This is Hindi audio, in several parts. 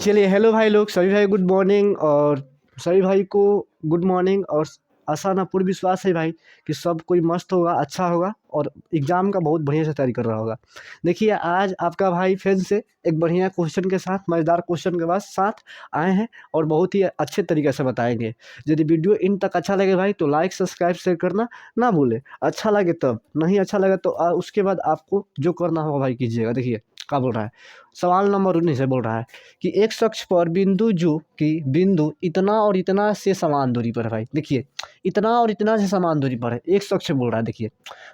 चलिए हेलो भाई लोग, सभी भाई गुड मॉर्निंग। और सभी भाई को गुड मॉर्निंग। और आशा ना पूर्ण विश्वास है भाई कि सब कोई मस्त होगा, अच्छा होगा और एग्ज़ाम का बहुत बढ़िया से तैयारी कर रहा होगा। देखिए आज आपका भाई फिर से एक बढ़िया क्वेश्चन के साथ, मज़ेदार क्वेश्चन के बाद साथ आए हैं और बहुत ही अच्छे तरीके से बताएंगे। यदि वीडियो इन तक अच्छा लगे भाई तो लाइक सब्सक्राइब शेयर करना ना भूले। अच्छा लगे तब, नहीं अच्छा लगे तो उसके बाद आपको जो करना होगा भाई कीजिएगा। देखिए क्या बोल रहा है, सवाल नंबर 19 से बोल रहा है कि एक शख्स पर बिंदु जो कि बिंदु इतना और इतना से समान दूरी पर है। भाई देखिए इतना और इतना से समान दूरी पर है, एक शख्स बोल रहा है। देखिए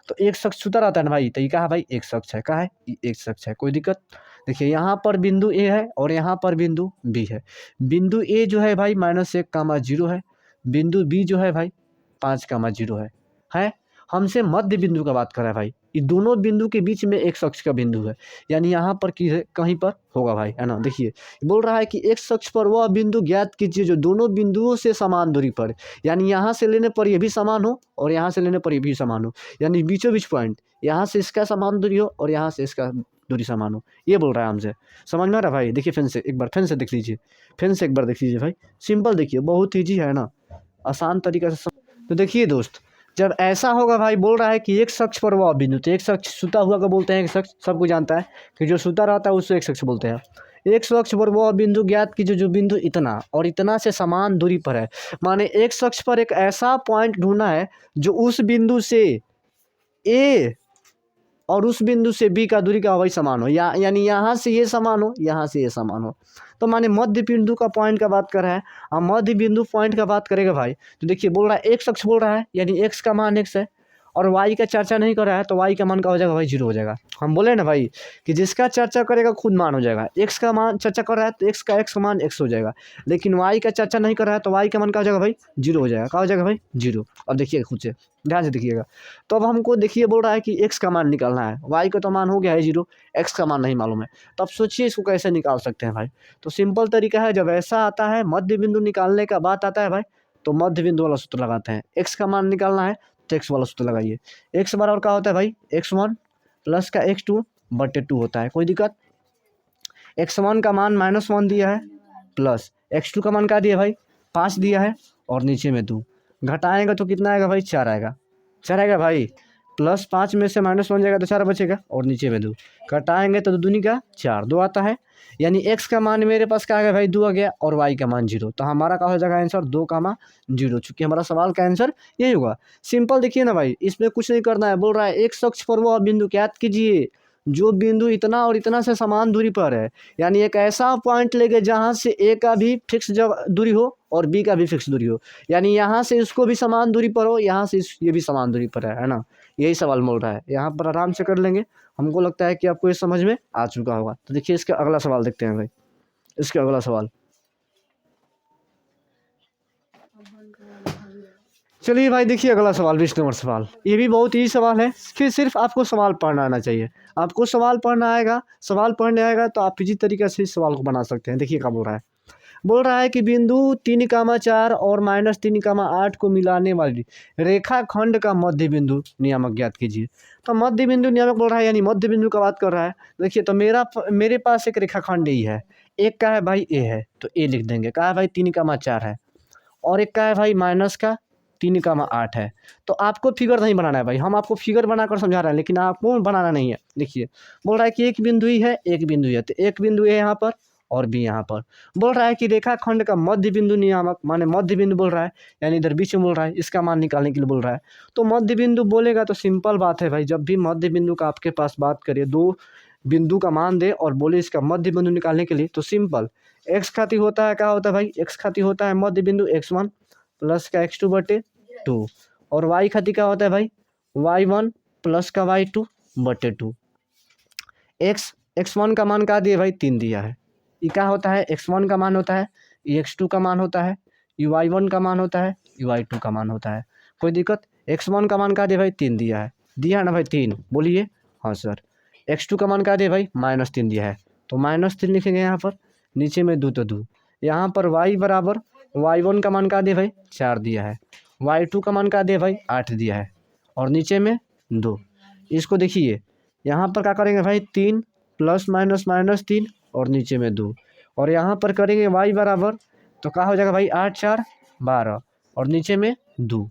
तो एक शख्स छूता रहता है ना भाई, तो ये कहा भाई एक शख्स है, कहा है ये एक शख्स है, कोई दिक्कत। देखिए यहाँ पर बिंदु ए है और यहाँ पर बिंदु बी है। बिंदु ए जो है भाई -1, 0 है। बिंदु बी जो है भाई 5, 0 है। हमसे मध्य बिंदु का बात कर रहा है भाई। ये दोनों बिंदु के बीच में एक शख्स का बिंदु है, यानी यहाँ पर कहीं पर होगा भाई, है ना। देखिए बोल रहा है कि एक शख्स पर वह बिंदु ज्ञात कीजिए जो दोनों बिंदुओं से समान दूरी पर, यानी यहाँ से लेने पर ये भी समान हो और यहाँ से लेने पर ये भी समान हो, यानी बीचों बीच पॉइंट, यहाँ से इसका समान दूरी हो और यहाँ से इसका दूरी समान हो। ये बोल रहा है हमसे, समझ में आ रहा है भाई। देखिए फिर से एक बार फिर से देख लीजिए, फिर से एक बार देख लीजिए भाई। सिंपल देखिए, बहुत ईजी है ना, आसान तरीके से तो देखिए दोस्त, जब ऐसा होगा भाई, बोल रहा है कि एक शख्स पर वह बिंदु, तो एक शख्स सुता हुआ को बोलते हैं एक शख्स, सबको जानता है कि जो सुता रहता है उसको एक शख्स बोलते हैं। एक शख्स पर वह बिंदु ज्ञात कीजिए जो बिंदु इतना और इतना से समान दूरी पर है, माने एक शख्स पर एक ऐसा पॉइंट ढूंढना है जो उस बिंदु से ए और उस बिंदु से बी का दूरी का वही समान हो, यानी यहाँ से ये समान हो, यहाँ से ये समान हो। तो माने मध्य बिंदु का पॉइंट का बात कर रहा है, और मध्य बिंदु पॉइंट का बात करेगा भाई। तो देखिए बोल रहा है एक शख्स बोल रहा है, यानी एक्स का मान एक्स है और वाई का चर्चा नहीं कर रहा है, तो वाई का मान का हो जाएगा भाई 0 हो जाएगा। हम बोले ना भाई कि जिसका चर्चा करेगा खुद मान हो जाएगा। एक्स का मान चर्चा कर रहा है तो एक्स का मान एक्स हो जाएगा, लेकिन वाई का चर्चा नहीं कर रहा है तो वाई का मान का हो जाएगा भाई 0 हो जाएगा। क्या हो जाएगा भाई 0। अब देखिए खुद से ध्यान से देखिएगा। तो अब हमको देखिए बोल रहा है कि एक्स का मान निकालना है, वाई का तो मान हो गया है 0, एक्स का मान नहीं मालूम है। तो अब सोचिए इसको कैसे निकाल सकते हैं भाई। तो सिंपल तरीका है, जब ऐसा आता है मध्य बिंदु निकालने का बात आता है भाई, तो मध्य बिंदु वाला सूत्र लगाते हैं। एक्स का मान निकालना है तो एक्स वाला सूत्र लगाइए। एक्स बराबर क्या होता है भाई, x1 प्लस का x2/2 होता है, कोई दिक्कत। x1 का मान -1 दिया है, प्लस x2 का मान क्या दिया भाई 5 दिया है, और नीचे में 2 घटाएंगे तो कितना आएगा भाई 4 आएगा। 4 आएगा भाई, प्लस 5 में से -1 जाएगा तो 4 बचेगा, और नीचे में 2 घटाएंगे तो 2 दूनी का 4, 2 आता है। यानी x का मान मेरे पास क्या आ गया भाई 2 आ गया, और y का मान 0। तो हमारा क्या हो जाएगा आंसर 2, 0, चूँकि हमारा सवाल का आंसर यही होगा। सिंपल देखिए ना भाई, इसमें कुछ नहीं करना है। बोल रहा है एक शख्स पर वह बिंदु ज्ञात कीजिए जो बिंदु इतना और इतना से समान दूरी पर है, यानी एक ऐसा पॉइंट लेके जहाँ से ए का भी फिक्स दूरी हो और बी का भी फिक्स दूरी हो, यानी यहाँ से इसको भी समान दूरी पर हो, यहाँ से ये भी समान दूरी पर है ना। यही सवाल बोल रहा है, यहाँ पर आराम से कर लेंगे। हमको लगता है कि आपको ये समझ में आ चुका होगा। तो देखिए इसका अगला सवाल देखते हैं भाई। इसका अगला सवाल, चलिए भाई देखिए अगला सवाल 20 नंबर सवाल। ये भी बहुत ही सवाल है, फिर सिर्फ आपको सवाल पढ़ना आना चाहिए। आपको सवाल पढ़ना आएगा, सवाल पढ़ने आएगा तो आप इसी तरीके से इस सवाल को बना सकते हैं। देखिए क्या बोल रहा है, बोल रहा है कि बिंदु 3, 4 और -3, 8 को मिलाने वाली रेखाखंड का मध्य बिंदु नियामक ज्ञात कीजिए। तो मध्य बिंदु नियामक बोल रहा है, यानी मध्य बिंदु का बात कर रहा है। देखिए तो मेरे पास एक रेखाखंड ही है, एक का है भाई ए है तो ए लिख देंगे, कहा है भाई 3, 4 है, और एक का है भाई -3, 8 है। तो आपको फिगर नहीं बनाना है भाई, हम आपको फिगर बनाकर समझा रहे हैं, लेकिन आपको बनाना नहीं है। देखिए बोल रहा है कि एक बिंदु ही है, एक बिंदु ही है, तो एक बिंदु ए यहाँ पर और बी यहाँ पर। बोल रहा है कि रेखाखंड का मध्य बिंदु नियामक, माने मध्य बिंदु बोल रहा है, यानी इधर बीच में बोल रहा है, इसका मान निकालने के लिए बोल रहा है। तो मध्य बिंदु बोलेगा तो सिंपल बात है भाई, जब भी मध्य बिंदु का आपके पास बात करिए, दो बिंदु का मान दे और बोले इसका मध्य बिंदु निकालने के लिए, तो सिंपल एक्स खाती होता है, क्या होता है भाई एक्स खाती होता है मध्य बिंदु x1 प्लस का x2/2, और y खाती क्या होता है भाई y1 प्लस का y2/2। x1 का मान क्या दिए भाई 3 दिया है, ये क्या होता है x1 का मान होता है, ये x2 का मान होता है, ये y1 का मान होता है, ये y2 का मान होता है। कोई दिक्कत। x1 का मान क्या दिया भाई 3 दिया है ना भाई 3, बोलिए हाँ सर। x2 का मान क्या दिया भाई -3 दिया है, तो -3 लिखेंगे यहाँ पर, नीचे में 2 तो 2, यहाँ पर y बराबर y1 का मान क्या दिया भाई 4 दिया है, y2 का मान क्या दिया भाई 8 दिया है, और नीचे में 2। इसको देखिए यहाँ पर क्या करेंगे भाई 3 प्लस -3 और नीचे में 2, और यहाँ पर करेंगे y बराबर, तो क्या हो जाएगा भाई 8 4 12 और नीचे में 2।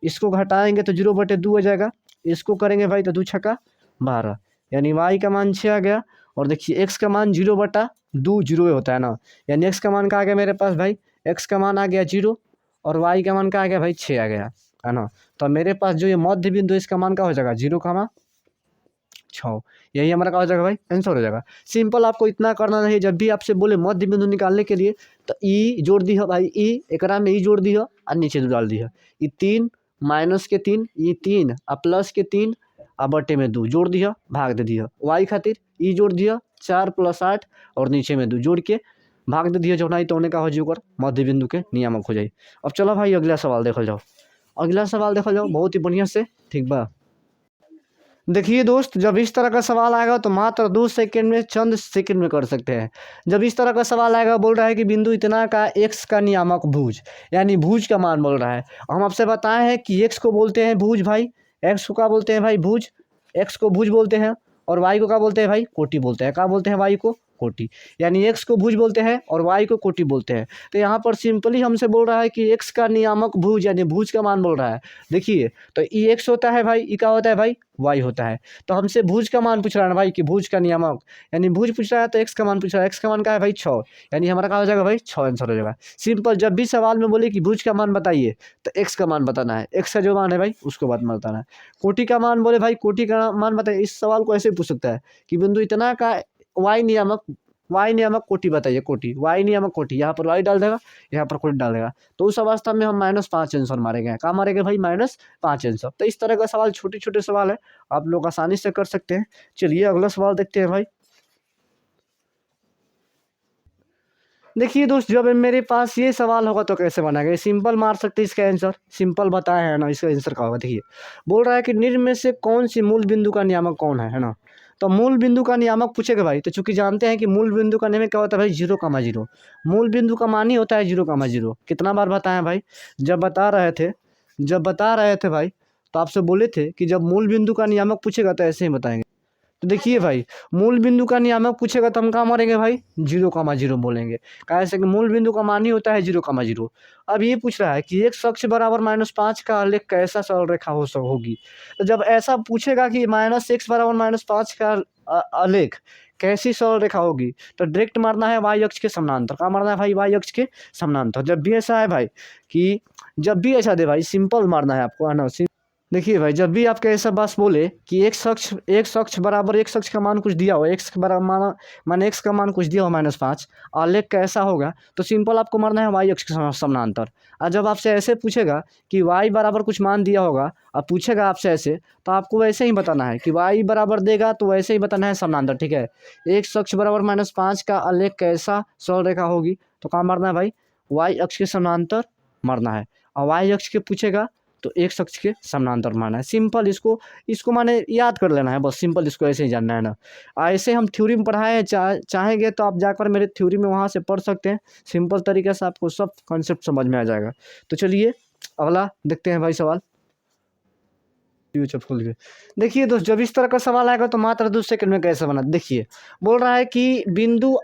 इसको घटाएंगे तो 0/2 हो जाएगा। इसको करेंगे भाई तो 2 छक्का 12, यानी y का मान 6 आ गया। और देखिए x का मान 0/2 जीरो होता है ना, यानी x का मान क्या आ गया मेरे पास भाई, x का मान आ गया 0 और y का मान क्या आ गया भाई 6 आ गया, है ना। तो मेरे पास जो ये मध्य बिंदु इसका मान क्या हो जाएगा 0,6। यही हमारा क्या हो जाएगा भाई आंसर हो जाएगा। सिंपल, आपको इतना करना नहीं। जब भी आपसे बोले मध्य बिंदु निकालने के लिए तो ई जोड़ दी है भाई, ई एकरा में ई जोड़ दी है और नीचे डाल दी है। ये 3 -3, ये 3 और +3 और बटे में 2 जोड़ दिया, भाग दे दिया। y खातिर ई जोड़ दिया 4 + 8 और नीचे में 2 जोड़ के भाग दे दिया। जो नहीं तो होने का हो जी ओकर मध्य बिंदु के नियामक हो जाए। अब चलो भाई अगला सवाल देखल जाओ। अगला सवाल देखल जाओ बहुत ही बढ़िया से, ठीक बा। देखिए दोस्त, जब इस तरह का सवाल आएगा तो मात्र 2 सेकंड में, चंद सेकंड में कर सकते हैं। जब इस तरह का सवाल आएगा, बोल रहा है कि बिंदु इतना का x का नियामक भुज, यानी भुज का मान बोल रहा है। हम आपसे बताए हैं कि x को बोलते हैं भुज भाई, x को क्या बोलते हैं भाई भुज, x को भुज बोलते हैं। और y को क्या बोलते हैं भाई कोटि बोलते हैं। क्या बोलते हैं y को कोटि, यानी x को भुज बोलते हैं और y को कोटि बोलते हैं। तो यहाँ पर सिंपली हमसे बोल रहा है कि x का नियामक भुज यानी भुज का मान बोल रहा है। देखिए तो ई x होता है भाई, ई क्या होता है भाई y होता है। तो हमसे भुज का मान पूछ रहा है ना भाई कि भुज का नियामक, यानी भुज पूछ रहा है तो x का मान पूछ रहा है। x का मान क्या है भाई 6, यानी हमारा क्या हो जाएगा भाई 6 आंसर हो जाएगा। सिंपल, जब भी सवाल में बोले कि भुज का मान बताइए तो x का मान बताना है, x का जो मान है भाई उसको बात में बताना है। कोटि का मान बोले भाई कोटि का मान बताइए। इस सवाल को ऐसे पूछ सकता है कि बिंदु इतना का y नियामक कोटि बताइए, कोटि y नियामक कोटि, यहाँ पर y डाल देगा, यहाँ पर कोटि डाल देगा। तो उस अवस्था में हम -5 आंसर मारेंगे। क्या मारेंगे भाई -5 आंसर। तो इस तरह का सवाल, छोटे छोटे सवाल है, आप लोग आसानी से कर सकते हैं। चलिए अगला सवाल देखते हैं भाई। देखिए दोस्त, जब मेरे पास ये सवाल होगा तो कैसे बनाएंगे, सिंपल मार सकते हैं इसका आंसर। सिंपल बताया है ना, इसका आंसर क्या होगा। देखिए बोल रहा है कि निम्न में से कौन सी मूल बिंदु का नियामक कौन है ना। तो मूल बिंदु का नियामक पूछेगा भाई, तो चूंकि जानते हैं कि मूल बिंदु का नियम क्या होता है भाई 0,0। मूल बिंदु का मान ही होता है 0,0। कितना बार बताया भाई, जब बता रहे थे भाई तो आपसे बोले थे कि जब मूल बिंदु का नियामक पूछेगा तो ऐसे ही बताएंगे। तो देखिए भाई, मूल बिंदु का नियामक पूछेगा तो हम कहाँ मारेंगे भाई 0,0 बोलेंगे। कैसे कि मूल बिंदु का मान ही होता है 0,0। अब ये पूछ रहा है कि x अक्ष बराबर -5 का आलेख कैसा सरल रेखा होगी। तो जब ऐसा पूछेगा कि -x बराबर -5 का आलेख कैसी सरल रेखा होगी, तो डायरेक्ट मारना है y अक्ष के समानांतर। कहाँ मारना है भाई y अक्ष के समानांतर। जब भी ऐसा है भाई कि जब भी ऐसा दे भाई सिंपल मारना है आपको, है ना। देखिए भाई, जब भी आपके ऐसा बात बोले कि एक अक्ष बराबर, एक अक्ष का मान कुछ दिया हो, x बराबर माना x का मान कुछ दिया हो -5, आलेख कैसा होगा, तो सिंपल आपको मारना है y अक्ष के समानांतर। और जब आपसे ऐसे पूछेगा कि y बराबर कुछ मान दिया होगा और पूछेगा आपसे ऐसे, तो आपको वैसे ही बताना है कि y बराबर देगा तो वैसे ही बताना है समानांतर, ठीक है। एक अक्ष बराबर -5 का आलेख कैसा सरल रेखा होगी, तो कहाँ मारना है भाई y अक्ष के समानांतर मारना है। और y अक्ष के पूछेगा तो एक अक्ष के समानांतर माना है। सिंपल, इसको माने याद कर लेना है बस। सिंपल इसको ऐसे ही जानना है ना। ऐसे हम थ्योरी में पढ़ाए हैं, चाहेंगे तो आप जाकर मेरे थ्योरी में वहाँ से पढ़ सकते हैं। सिंपल तरीके से आपको सब कॉन्सेप्ट समझ में आ जाएगा। तो चलिए अगला देखते हैं भाई सवाल। खोल के देखिए दोस्त, जब इस तरह का सवाल आएगा तो मात्र 2 सेकंड में कैसे बना। देखिए बोल रहा है कि बिंदु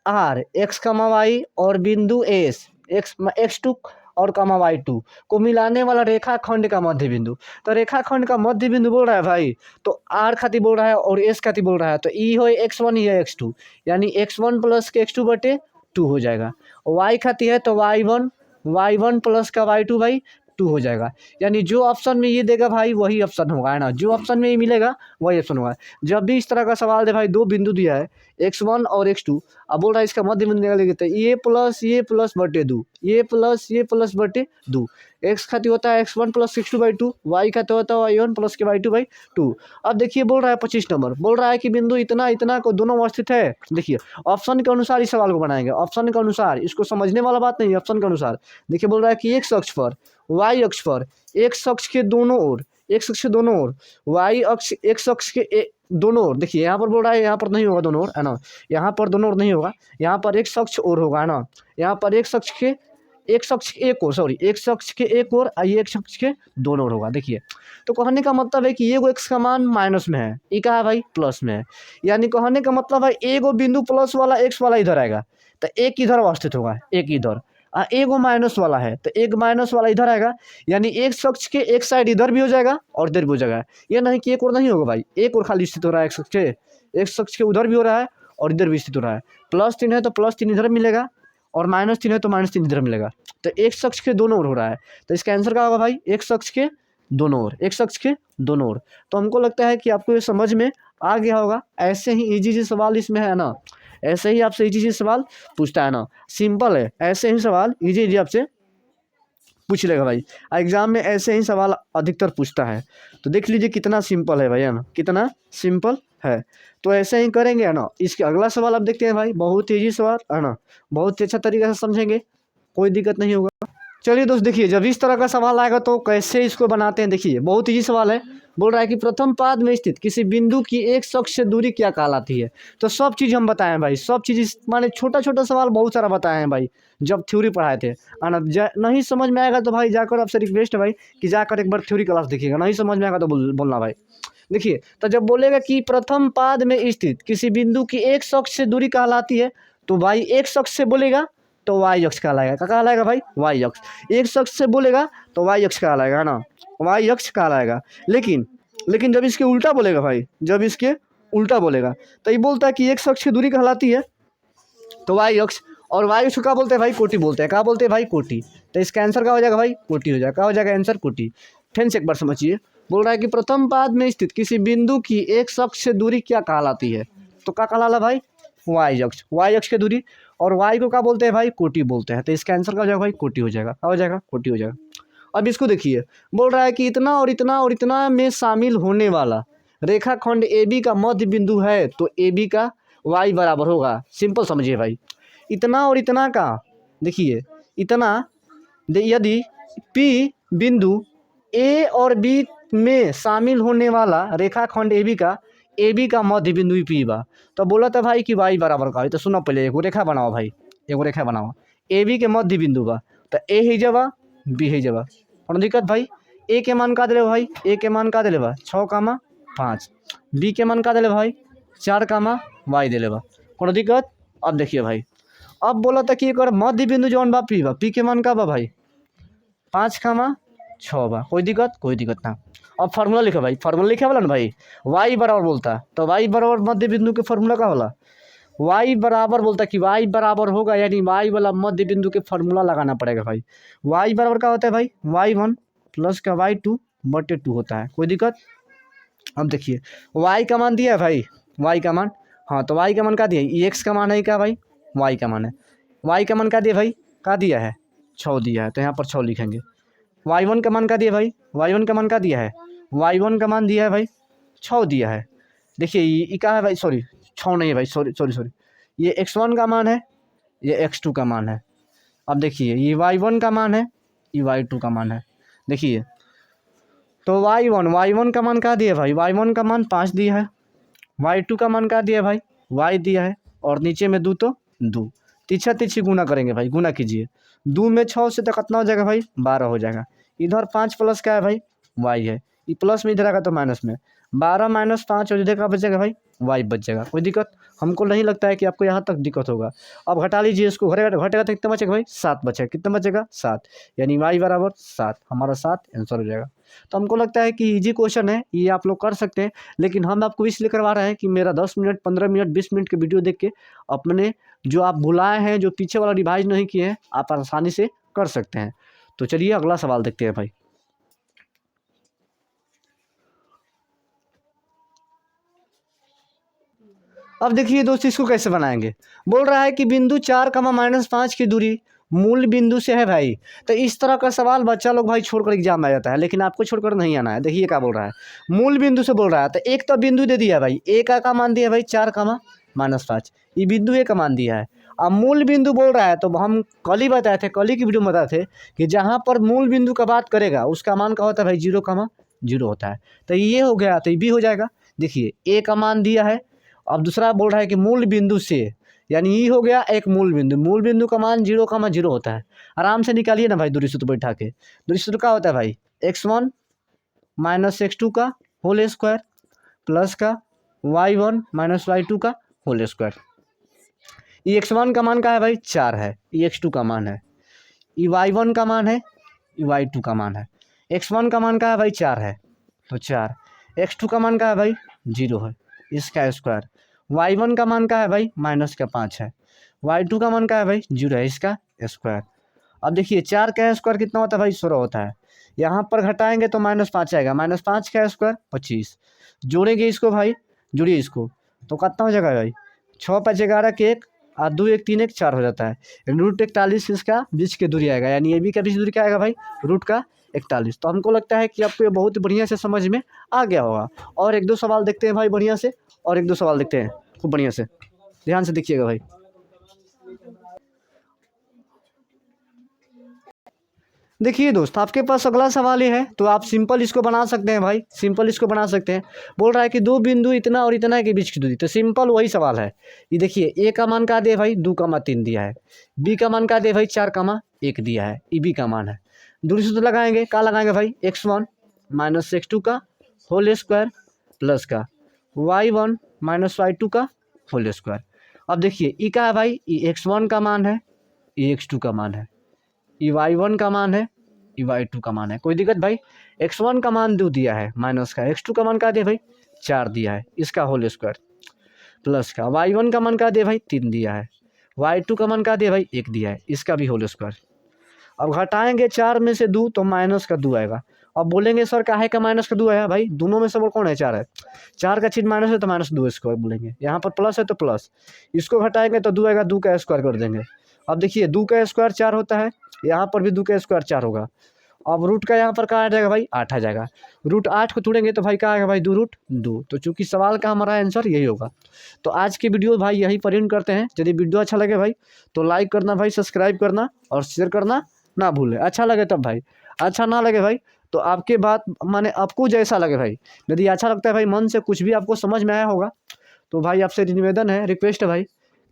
R x, y और बिंदु S x2 और y2 को मिलाने वाला रेखाखंड का मध्य बिंदु। तो रेखाखंड का मध्य बिंदु बोल रहा है भाई, तो R खातिर बोल रहा है और S खातिर बोल रहा है। तो ई हो x1, ये है x2, यानी x1 प्लस के x2/2 हो जाएगा। y खातिर है तो y1 प्लस का y2 भाई 2 हो जाएगा। यानी जो ऑप्शन में ये देगा भाई वही ऑप्शन होगा, है ना। जो ऑप्शन में ये मिलेगा वही ऑप्शन होगा। जब भी इस तरह का सवाल दे भाई, 2 बिंदु दिया है x1 और x2, अब बोल रहा है इसका मध्य बिंदु निकालेंगे तो ये प्लस बटे 2, ये प्लस बटे 2। x खातिर होता है x1 प्लस x2/2, y खातिर होता है y1 प्लस के y2/2। अब देखिए बोल रहा है 25 नंबर, बोल रहा है कि बिंदु इतना इतना को दोनों अवस्थित है। देखिए ऑप्शन के अनुसार इस सवाल को बनाएंगे, ऑप्शन के अनुसार। इसको समझने वाला बात नहीं, ऑप्शन के अनुसार। देखिए बोल रहा है कि x अक्ष पर, y अक्ष पर, x अक्ष के दोनों ओर, x अक्ष के दोनों ओर, y अक्ष x अक्ष के दोनों ओर। देखिए यहाँ पर बोल रहा है, यहाँ पर नहीं होगा दोनों ओर, है ना। यहाँ पर दोनों ओर नहीं होगा, यहाँ पर x अक्ष और होगा, है ना। यहाँ पर x अक्ष के एक शख्स के एक ओर, सॉरी एक शख्स के एक ओर, ये एक शख्स के दोनों ओर होगा। देखिए तो कहने का मतलब है कि ये एक्स का मान माइनस में है, ये क्या है भाई प्लस में है, यानी कहने का मतलब है एगो बिंदु प्लस वाला एक्स वाला इधर आएगा तो एक इधर अवस्थित होगा, एक इधर, एगो माइनस वाला है तो एक माइनस वाला इधर आएगा, यानी एक शख्स के एक साइड इधर भी हो जाएगा और इधर भी हो जाएगा। ये नहीं कि एक और नहीं होगा भाई, एक और खाली स्थित हो रहा है एक शख्स के उधर भी हो रहा है और इधर भी स्थित हो रहा है। प्लस 3 है तो प्लस 3 इधर मिलेगा और माइनस 3 है तो माइनस 3 इधर मिलेगा। तो एक शख्स के दोनों ओर हो रहा है तो इसका आंसर क्या होगा भाई, एक शख्स के दोनों ओर, एक शख्स के दोनों ओर। तो हमको लगता है कि आपको ये समझ में आ गया होगा। ऐसे ही इजी सवाल इसमें है ना, ऐसे ही आपसे इजी सवाल पूछता है ना, सिंपल है, ऐसे ही सवाल इजी आपसे पूछ लेगा भाई। एग्जाम में ऐसे ही सवाल अधिकतर पूछता है। तो देख लीजिए कितना सिंपल है भाई, है ना, कितना सिंपल है। तो ऐसे ही करेंगे है ना। इसके अगला सवाल आप देखते हैं भाई, बहुत ईजी सवाल है ना, बहुत ही अच्छा तरीके से समझेंगे, कोई दिक्कत नहीं होगा। चलिए दोस्त देखिए, जब इस तरह का सवाल आएगा तो कैसे इसको बनाते हैं, देखिए बहुत ईजी सवाल है। बोल रहा है कि प्रथम पाद में स्थित किसी बिंदु की एक शख्स से दूरी क्या कहलाती है। तो सब चीज़ हम बताएं भाई, सब चीज़ माने छोटा छोटा सवाल बहुत सारा बताए हैं भाई जब थ्योरी पढ़ाए थे। नहीं समझ में आएगा तो भाई जाकर आपसे रिक्वेस्ट है भाई कि जाकर एक बार थ्योरी क्लास देखिएगा, नहीं समझ में आएगा तो बोलना भाई। देखिए तो जब बोलेगा कि प्रथम पाद में स्थित किसी बिंदु की एक शख्स से दूरी कहलाती है, तो भाई एक शख्स से बोलेगा तो वाई अक्ष कहलाएगा। क्या कहलाएगा भाई, वाई अक्ष। एक शख्स से बोलेगा तो वाई अक्ष कहलाएगा, है ना, वाई अक्ष कहलाएगा। लेकिन जब इसके उल्टा बोलेगा भाई, जब इसके उल्टा बोलेगा तो ये बोलता है कि एक शख्स की दूरी कहलाती है तो वाई अक्ष, और वाई अक्ष क्या बोलते हैं भाई, कोटि बोलते हैं। क्या बोलते हैं भाई, कोटि। तो इसका आंसर क्या हो जाएगा भाई, कोटि हो जाएगा। क्या हो जाएगा आंसर, कोटि। फिर से एक बार समझिए, बोल रहा है कि प्रथम पाद में स्थित किसी बिंदु की एक शख्स से दूरी क्या कहलाती है, तो क्या कहलाला भाई, वाई अक्ष, वाई अक्ष की दूरी। और वाई को क्या बोलते हैं भाई, कोटि बोलते हैं। तो इसका आंसर क्या हो जाएगा भाई, कोटि हो जाएगा। क्या हो जाएगा, कोटि हो जाएगा। अब इसको देखिए, बोल रहा है कि इतना और इतना और इतना में शामिल होने वाला रेखाखंड ए बी का मध्य बिंदु है तो ए बी का वाई बराबर होगा। सिंपल समझिए भाई, इतना और इतना का, देखिए इतना यदि पी बिंदु ए और बी में शामिल होने वाला रेखाखंड ए बी का मध्य बिंदु भी पी बा, तो बोला था भाई कि वाई बराबर का। तो सुनो पहले एगो रेखा बनाओ भाई, एगो रेखा बनाओ, ए बी के मध्य बिंदु बा तो ए ही जबा बी ही जबा, और दिक्कत भाई ए के मान का दिले भाई, ए के मान का दिले बा 6,5, बी के मान का दिले भाई 4, वाई दिले बा, कोनो दिक्कत। अब देखिए भाई, अब बोला था कि एक मध्य बिंदु जौन बा पी के मान का बा भाई 5,6 बा, कोई दिक्कत ना। अब फार्मूला लिखो भाई, फार्मूला लिखे वाला ना भाई, वाई बराबर बोलता तो वाई बराबर मध्य बिंदु के फार्मूला का होला, वाई बराबर बोलता कि वाई बराबर होगा, यानी वाई वाला मध्य बिंदु के फार्मूला लगाना पड़ेगा भाई। वाई बराबर क्या होता है भाई, y1 प्लस का y2/2 होता है, कोई दिक्कत। अब देखिए y का मान दिया है भाई, y का मान, हाँ तो y का मान क्या दिया है, x का मान है क्या भाई, y का मान है, y का मान क्या दिया भाई, क्या दिया है 6 दिया है, तो यहाँ पर 6 लिखेंगे। y1 का मान क्या दिया भाई, y1 का मान क्या दिया है, y1 का मान दिया है भाई 6 दिया है। देखिए ये क्या है भाई, सॉरी 6 नहीं है भाई, सॉरी, ये x1 का मान है, ये x2 का मान है। अब देखिए ये y1 का मान है, ये y2 का मान है। देखिए तो y1 का मान क्या दिया भाई, y1 का मान 5 दिया है, y2 का मान क्या दिया भाई, y दिया है, और नीचे में 2 तो 2, तीछा तीछी गुना करेंगे भाई, गुना कीजिए, 2 में 6 से तो कितना हो जाएगा भाई 12 हो जाएगा। इधर 5 प्लस क्या है भाई, y है, ये प्लस में इधर आएगा तो माइनस में, 12 - 5 और इधर का बचेगा भाई y बच जाएगा, कोई दिक्कत। हमको नहीं लगता है कि आपको यहाँ तक दिक्कत होगा। अब घटा लीजिए इसको, घटेगा तो कितना बचेगा भाई, 7 बचेगा, कितना बचेगा 7, यानी y बराबर 7, हमारा 7 आंसर हो जाएगा। तो हमको लगता है कि इजी क्वेश्चन है, ये आप लोग कर सकते हैं, लेकिन हम आपको इसलिए करवा रहे हैं कि मेरा 10 मिनट 15 मिनट 20 मिनट के वीडियो देख के अपने जो आप भुलाए हैं, जो पीछे वाला रिवाइज नहीं किए हैं, आप आसानी से कर सकते हैं। तो चलिए अगला सवाल देखते हैं भाई। अब देखिए दोस्त इसको कैसे बनाएंगे, बोल रहा है कि बिंदु 4, -5 की दूरी मूल बिंदु से है भाई। तो इस तरह का सवाल बच्चा लोग भाई छोड़कर एग्जाम में आ जाता है, लेकिन आपको छोड़कर नहीं आना है। देखिए क्या बोल रहा है, मूल बिंदु से बोल रहा है, तो एक तो बिंदु दे दिया भाई, ए का मान दिया भाई 4, -5, ये बिंदु ए का मान दिया है। अब मूल बिंदु बोल रहा है, तो हम कल ही बताए थे, कल ही की वीडियो में बताए थे कि जहाँ पर मूल बिंदु का बात करेगा उसका मान क्या होता है भाई, 0, होता है। तो ये हो गया, तो ये भी हो जाएगा। देखिए ए का मान दिया है, अब दूसरा बोल रहा है कि मूल बिंदु से, यानी ई हो गया एक मूल बिंदु का मान 0,0 होता है। आराम से निकालिए ना भाई दूरी सूत्र बैठा के। दूरी सूत्र क्या होता है भाई, x1 माइनस x2 का होल स्क्वायर प्लस का y1 माइनस y2 का होल स्क्वायर। ये x1 का मान क्या है भाई 4 है, ये x2 का मान है, ये y1 का मान है, ये y2 का मान है। x1 का मान क्या है भाई 4 है तो 4, x2 का मान क्या है भाई 0 है, इसका स्क्वायर। y1 का मान क्या है भाई माइनस का 5 है, y2 का मान क्या है भाई 0 है, इसका स्क्वायर। अब देखिए 4 का स्क्वायर कितना होता है भाई 16 होता है। यहाँ पर घटाएंगे तो -5 आएगा, -5 का स्क्वायर 25, जोड़ेंगे इसको भाई, जोड़िए इसको तो कितना हो जाएगा भाई 6 5 11 के 1 और 2 1 3 1 4 हो जाता है। √41 इसका बीच की दूरी आएगा, यानी ए बी का बीच दूरी क्या आएगा भाई √41। तो हमको लगता है कि आपको ये बहुत बढ़िया से समझ में आ गया होगा। और एक दो सवाल देखते हैं भाई बढ़िया से, और एक दो सवाल देखते हैं खूब बढ़िया से, ध्यान से देखिएगा भाई। देखिए दोस्त, आपके पास अगला सवाल ये है, तो आप सिंपल इसको बना सकते हैं भाई, सिंपल इसको बना सकते हैं। बोल रहा है कि दो बिंदु इतना और इतना के बीच की दूरी, तो सिंपल वही सवाल है। ये देखिए ए का मान क्या दे भाई 2,3 दिया है, बी का मान क्या दे भाई 4,1 दिया है, ई बी का मान है। दूरी सूत्र लगाएंगे, क्या लगाएंगे भाई x1 माइनस x2 का होल स्क्वायर प्लस का y1 माइनस y2 का होल स्क्वायर। अब देखिए ई का है भाई, ये x1 का मान है, ये x2 का मान है, ये y1 का मान है, ये y2 का मान है। कोई दिक्कत भाई, x1 का मान 2 दिया है माइनस का, x2 का मान क्या दिया भाई 4 दिया है, इसका होल स्क्वायर प्लस का y1 का मान क्या दिया भाई 3 दिया है, y2 का मान क्या दिया भाई 1 दिया है, इसका भी होल स्क्वायर। अब घटाएंगे 4 में से 2 तो माइनस का 2 आएगा। अब बोलेंगे सर काहे का माइनस का 2 आया भाई, दोनों में से वो कौन है 4 है, 4 का चिन्ह माइनस है तो -2 स्क्वायर बोलेंगे, यहाँ पर प्लस है तो प्लस, इसको घटाएंगे तो 2 आएगा, 2 का स्क्वायर कर देंगे। अब देखिए 2 का स्क्वायर 4 होता है, यहाँ पर भी 2 का स्क्वायर 4 होगा। अब रूट का यहाँ पर क्या आ जाएगा भाई 8 आ जाएगा, √8 को तोड़ेंगे तो भाई क्या आएगा भाई 2√2। तो चूंकि सवाल का हमारा आंसर यही होगा। तो आज की वीडियो भाई यही पर एंड करते हैं। यदि वीडियो अच्छा लगे भाई तो लाइक करना भाई, सब्सक्राइब करना और शेयर करना ना भूलें। अच्छा लगे तब भाई, अच्छा ना लगे भाई तो आपके बात माने आपको जैसा लगे भाई। यदि अच्छा लगता है भाई, मन से कुछ भी आपको समझ में आया होगा तो भाई आपसे निवेदन है, रिक्वेस्ट है भाई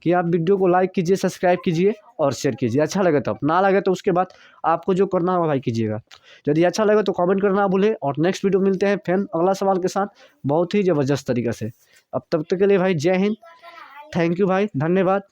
कि आप वीडियो को लाइक कीजिए, सब्सक्राइब कीजिए और शेयर कीजिए। अच्छा लगे तब, ना लगे तो उसके बाद आपको जो करना होगा भाई कीजिएगा। यदि अच्छा लगे तो कमेंट करना ना भूलें। और नेक्स्ट वीडियो मिलते हैं फिर अगला सवाल के साथ बहुत ही ज़बरदस्त तरीके से। अब तब तक के लिए भाई जय हिंद, थैंक यू भाई, धन्यवाद।